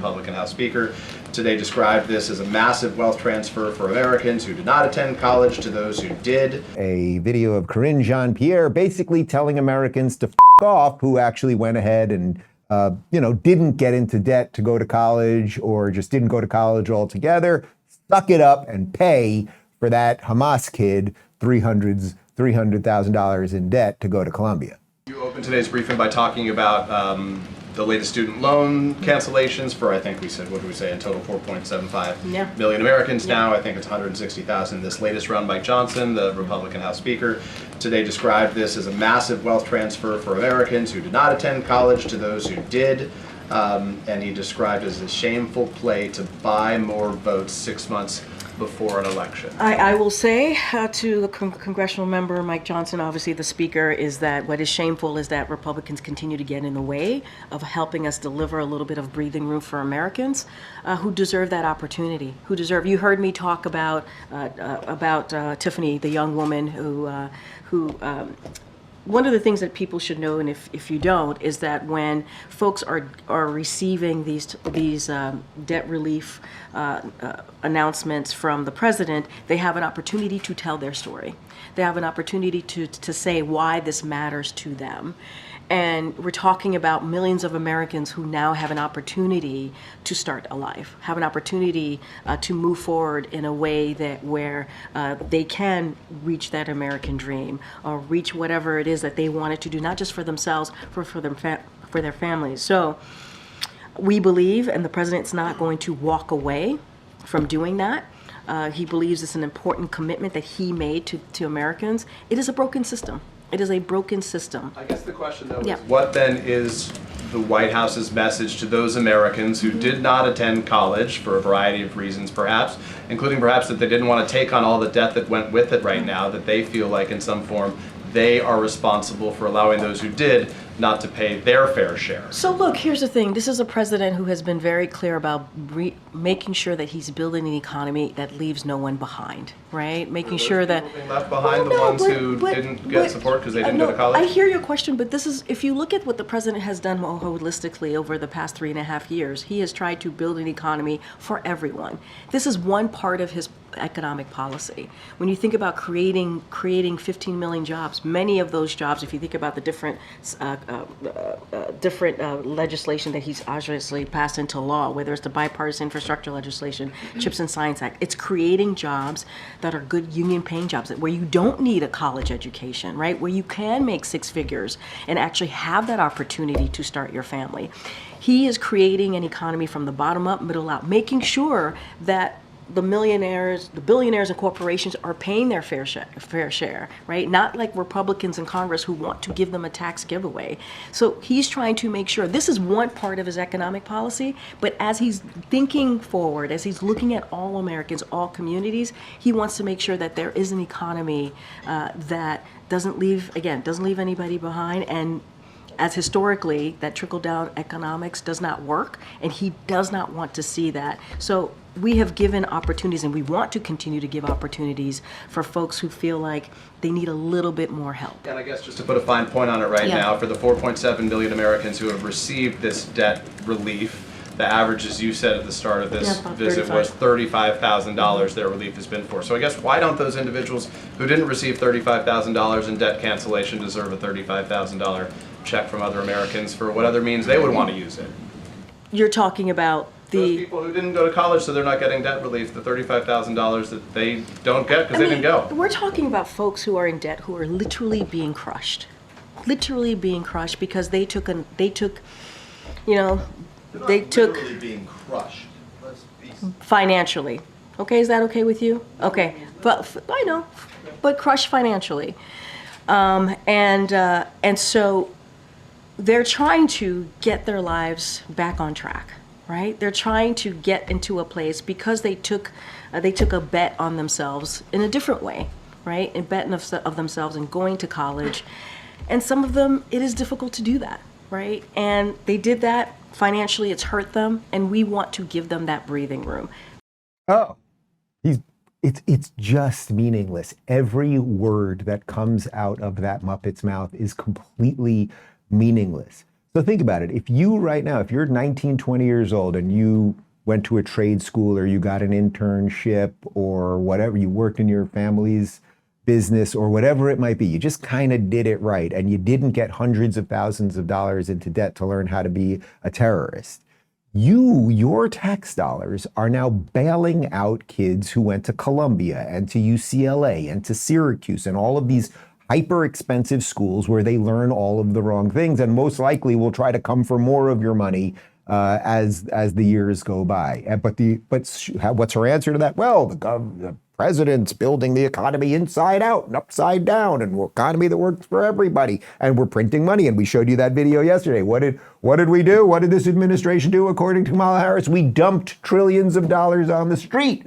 Republican House Speaker, today described this as a massive wealth transfer for Americans who did not attend college to those who did. A video of Karine Jean-Pierre basically telling Americans to f*** off who actually went ahead and didn't get into debt to go to college or just didn't go to college altogether. Suck it up and pay for that Hamas kid $300,000 in debt to go to Columbia. You opened today's briefing by talking about the latest student loan cancellations for, I think we said, what did we say, in total 4.75 million Americans now. I think it's 160,000. This latest round, Mike Johnson, the Republican House Speaker, today described this as a massive wealth transfer for Americans who did not attend college to those who did. And he described it as a shameful play to buy more votes 6 months before an election. I will say to the congressional member, Mike Johnson, obviously the speaker, is that what is shameful is that Republicans continue to get in the way of helping us deliver a little bit of breathing room for Americans who deserve that opportunity, you heard me talk about Tiffany, the young woman who one of the things that people should know, and if you don't, is that when folks are receiving these debt relief announcements from the president, they have an opportunity to tell their story. They have an opportunity to say why this matters to them. And we're talking about millions of Americans who now have an opportunity to start a life, have an opportunity to move forward in a way where they can reach that American dream or reach whatever it is that they wanted to do, not just for themselves, for their families. So we believe, and the president's not going to walk away from doing that. He believes it's an important commitment that he made to Americans. It is a broken system. It is a broken system. I guess the question, though, is what then is the White House's message to those Americans who did not attend college for a variety of reasons, perhaps, including perhaps that they didn't want to take on all the debt that went with it right now, that they feel like in some form they are responsible for allowing those who did not to pay their fair share? So look, here's the thing. This is a president who has been very clear about making sure that he's building an economy that leaves no one behind, right? Making sure that being left behind, the ones who didn't get support because they didn't go to college? I hear your question, but this is, if you look at what the president has done more holistically over the past 3.5 years, he has tried to build an economy for everyone. This is one part of his economic policy. When you think about creating 15 million jobs, many of those jobs, if you think about the different legislation that he's obviously passed into law, whether it's the bipartisan infrastructure legislation, CHIPS and Science Act, it's creating jobs that are good union-paying jobs where you don't need a college education, right? Where you can make six figures and actually have that opportunity to start your family. He is creating an economy from the bottom up, middle out, making sure that the millionaires, the billionaires and corporations are paying their fair share, right? Not like Republicans in Congress who want to give them a tax giveaway. So he's trying to make sure, this is one part of his economic policy, but as he's thinking forward, as he's looking at all Americans, all communities, he wants to make sure that there is an economy that doesn't leave anybody behind. And as historically, that trickle-down economics does not work, and he does not want to see that. So we have given opportunities, and we want to continue to give opportunities for folks who feel like they need a little bit more help. And I guess just to put a fine point on it right now, for the 4.7 million Americans who have received this debt relief, the average, as you said at the start of this visit, was $35,000 their relief has been for. So I guess why don't those individuals who didn't receive $35,000 in debt cancellation deserve a $35,000 check from other Americans for what other means they would want to use it? You're talking about those people who didn't go to college, so they're not getting debt relief, the $35,000 that they don't get because they didn't go. We're talking about folks who are in debt who are literally being crushed because they took literally being crushed. Financially. Okay, is that okay with you? Okay, but I know, but crushed financially, and so they're trying to get their lives back on track, right? They're trying to get into a place because they took a bet on themselves in a different way, right? A bet of themselves in going to college, and some of them, it is difficult to do that, right? And they did that financially. It's hurt them, and we want to give them that breathing room. Oh, it's just meaningless. Every word that comes out of that Muppet's mouth is completely meaningless. So think about it. If you right now, if you're 19, 20 years old and you went to a trade school or you got an internship or whatever, you worked in your family's business or whatever it might be, you just kind of did it right and you didn't get hundreds of thousands of dollars into debt to learn how to be a terrorist. Your tax dollars are now bailing out kids who went to Columbia and to UCLA and to Syracuse and all of these hyper expensive schools where they learn all of the wrong things and most likely will try to come for more of your money as the years go by. But what's her answer to that? Well, the president's building the economy inside out and upside down, and an economy that works for everybody, and we're printing money. And we showed you that video yesterday. What did we do? What did this administration do? According to Kamala Harris, we dumped trillions of dollars on the street.